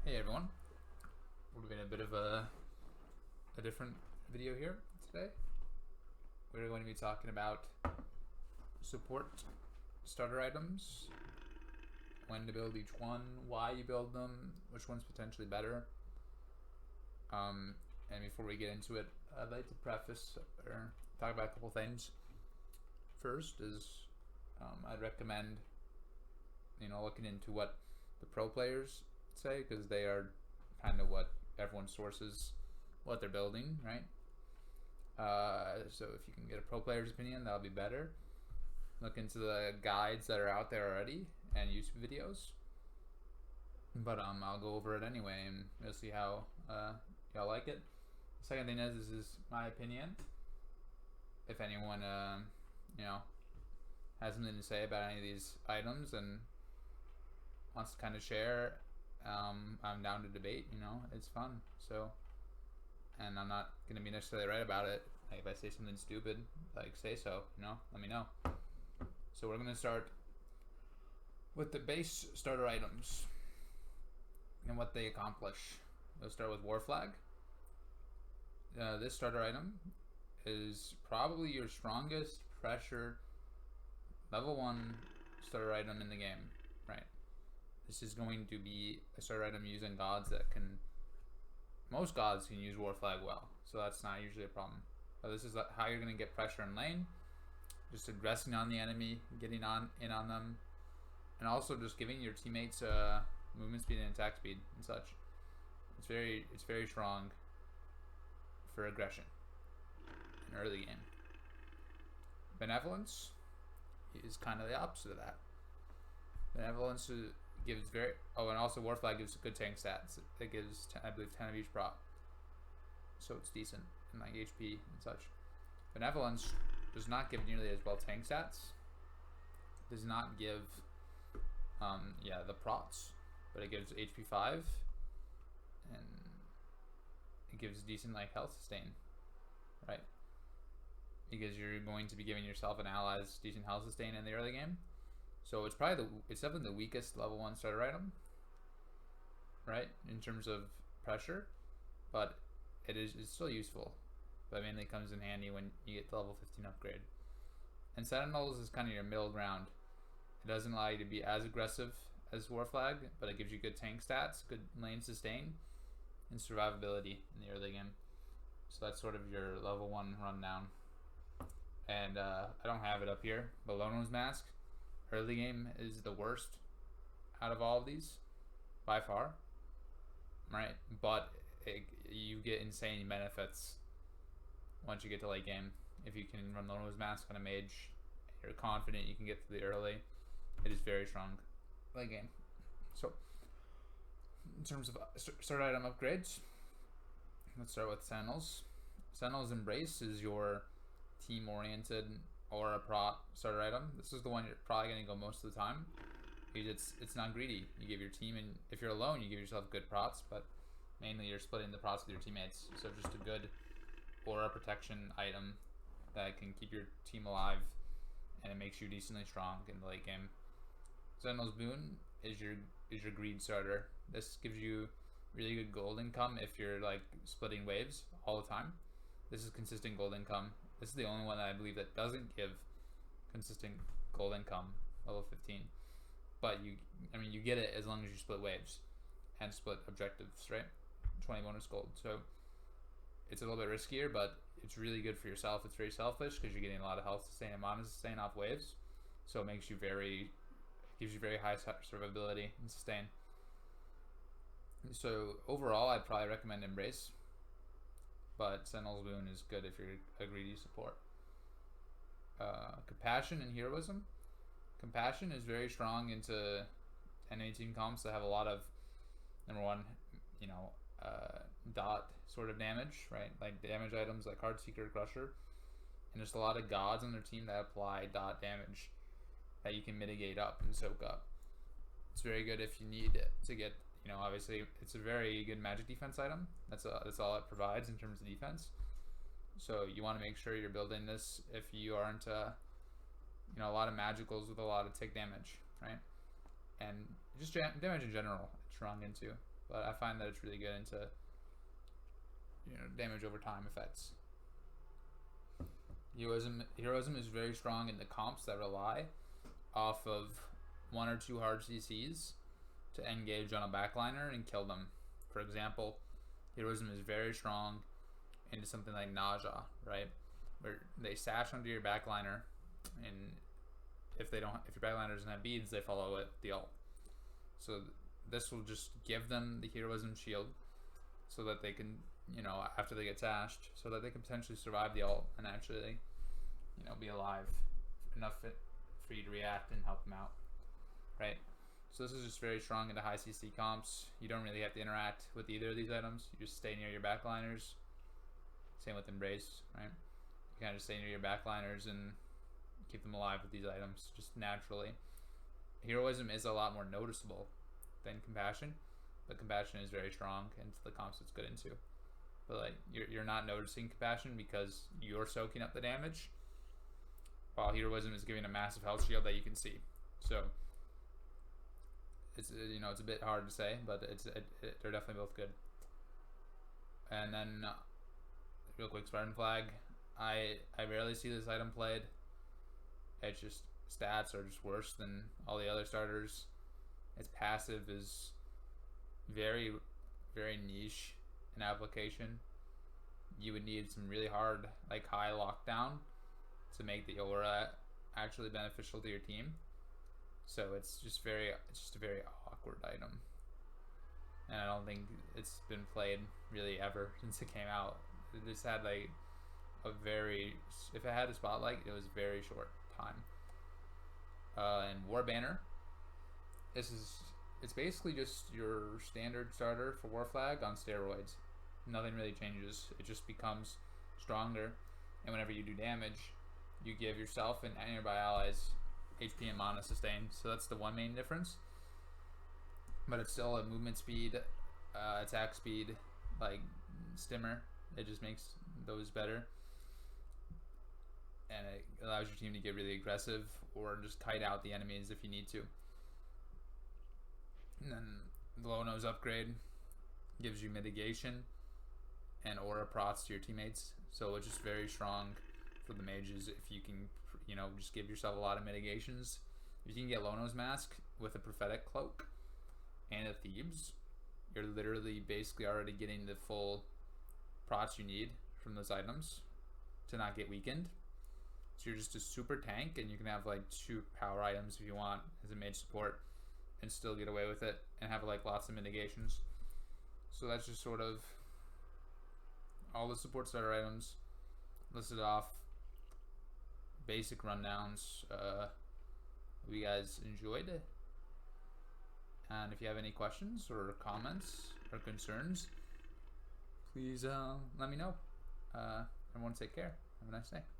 Hey everyone, we're doing a bit of a different video here today. We're going to be talking about support starter items, when to build each one, why you build them, which one's potentially better. And before we get into it, I'd like to preface or talk about a couple things. First is I'd recommend looking into what the pro players say, because they are kind of what everyone sources what they're building, right? So if you can get a pro player's opinion, that'll be better. Look into the guides that are out there already and YouTube videos. But I'll go over it anyway, and you'll see how y'all like it. The second thing is, this is my opinion. If anyone has something to say about any of these items and wants to kind of share, I'm down to debate. It's fun. So, and I'm not gonna be necessarily right about it. Like, if I say something stupid, like, say so. Let me know. So we're gonna start with the base starter items and what they accomplish. We'll start with War Flag. This starter item is probably your strongest pressure level 1 starter item in the game, right? This is going to be a starter item using gods that can... Most gods can use War Flag well, so that's not usually a problem. But this is how you're going to get pressure in lane. Just aggressing on the enemy, getting in on them, and also just giving your teammates movement speed and attack speed and such. It's very strong for aggression in early game. Benevolence is kind of the opposite of that. Benevolence gives and also War Flag gives good tank stats. It gives, I believe, 10 of each prop, so it's decent in like HP and such. Benevolence does not give nearly as well tank stats. Does not give the prots, but it gives HP 5, and it gives decent like health sustain, right? Because you're going to be giving yourself and allies decent health sustain in the early game. So it's definitely the weakest level 1 starter item, right, in terms of pressure, but it's still useful. But mainly comes in handy when you get the level 15 upgrade. And Sentinels is kind of your middle ground. It doesn't allow you to be as aggressive as War Flag, but it gives you good tank stats, good lane sustain, and survivability in the early game. So that's sort of your level 1 rundown. And I don't have it up here, but Lono's Mask, early game, is the worst out of all of these, by far, right? But you get insane benefits once you get to late game. If you can run Lono's Mask on a mage, you're confident you can get to the early. It is very strong late game. So, in terms of start item upgrades, let's start with Sentinels. Sentinels Embrace is your team-oriented or a prot starter item. This is the one you're probably going to go most of the time. It's not greedy. You give your team, and if you're alone, you give yourself good prots, but mainly you're splitting the prots with your teammates. So just a good aura protection item that can keep your team alive, and it makes you decently strong in the late game. Sentinel's Boon is your greed starter. This gives you really good gold income if you're like splitting waves all the time. This is consistent gold income. This is the only one that I believe that doesn't give consistent gold income, level 15. But you get it as long as you split waves and split objectives, right? 20 bonus gold. So it's a little bit riskier, but it's really good for yourself. It's very selfish because you're getting a lot of health sustain and mana sustain off waves. So it gives you very high survivability and sustain. So overall, I'd probably recommend Embrace, but Sentinel's Boon is good if you're a greedy support. Compassion and Heroism. Compassion is very strong into NA team comps that have a lot of, number one, dot sort of damage, right? Like damage items like Heartseeker, Crusher, and there's a lot of gods on their team that apply dot damage that you can mitigate up and soak up. It's very good if you need to get, obviously it's a very good magic defense item. That's all it provides in terms of defense. So you want to make sure you're building this if you are into, a lot of magicals with a lot of tick damage, right? And just damage in general, it's strong into. but I find that it's really good into damage over time effects. Heroism is very strong in the comps that rely off of 1 or 2 hard CCs to engage on a backliner and kill them. For example, Heroism is very strong into something like Nausea, right? Where they sash onto your backliner, and if your backliner doesn't have beads, they follow it with the ult. So this will just give them the Heroism shield so that they can, after they get sashed, so that they can potentially survive the ult and actually, be alive enough for you to react and help them out, right? So this is just very strong into high CC comps. You don't really have to interact with either of these items. You just stay near your backliners. Same with Embrace, right? You kind of just stay near your backliners and keep them alive with these items just naturally. Heroism is a lot more noticeable than Compassion, but Compassion is very strong into the comps it's good into. But like you're not noticing Compassion because you're soaking up the damage, while Heroism is giving a massive health shield that you can see. So it's it's a bit hard to say, but they're definitely both good. And then real quick, Spartan Flag. I rarely see this item played. It's just stats are just worse than all the other starters. Its passive is very, very niche in application. You would need some really hard, like high lockdown to make the aura actually beneficial to your team. So it's just a very awkward item, and I don't think it's been played really ever since it came out. It just had like if it had a spotlight, it was a very short time. And War Banner, it's basically just your standard starter for War Flag on steroids. Nothing really changes. It just becomes stronger, and whenever you do damage, you give yourself and nearby allies HP and mana sustain. So that's the one main difference. But it's still a movement speed, attack speed, like stimmer. It just makes those better, and it allows your team to get really aggressive or just kite out the enemies if you need to. And then the low nose upgrade gives you mitigation and aura prots to your teammates, so it's just very strong for the mages if you can just give yourself a lot of mitigations. If you can get low nose mask with a prophetic cloak and a Thebes, you're literally basically already getting the full prots you need from those items to not get weakened. So you're just a super tank, and you can have like 2 power items if you want as a mage support and still get away with it and have like lots of mitigations. So that's just sort of all the support starter items listed off. Basic rundowns. Hope you guys enjoyed it. And if you have any questions or comments or concerns, please let me know. Everyone take care. Have a nice day.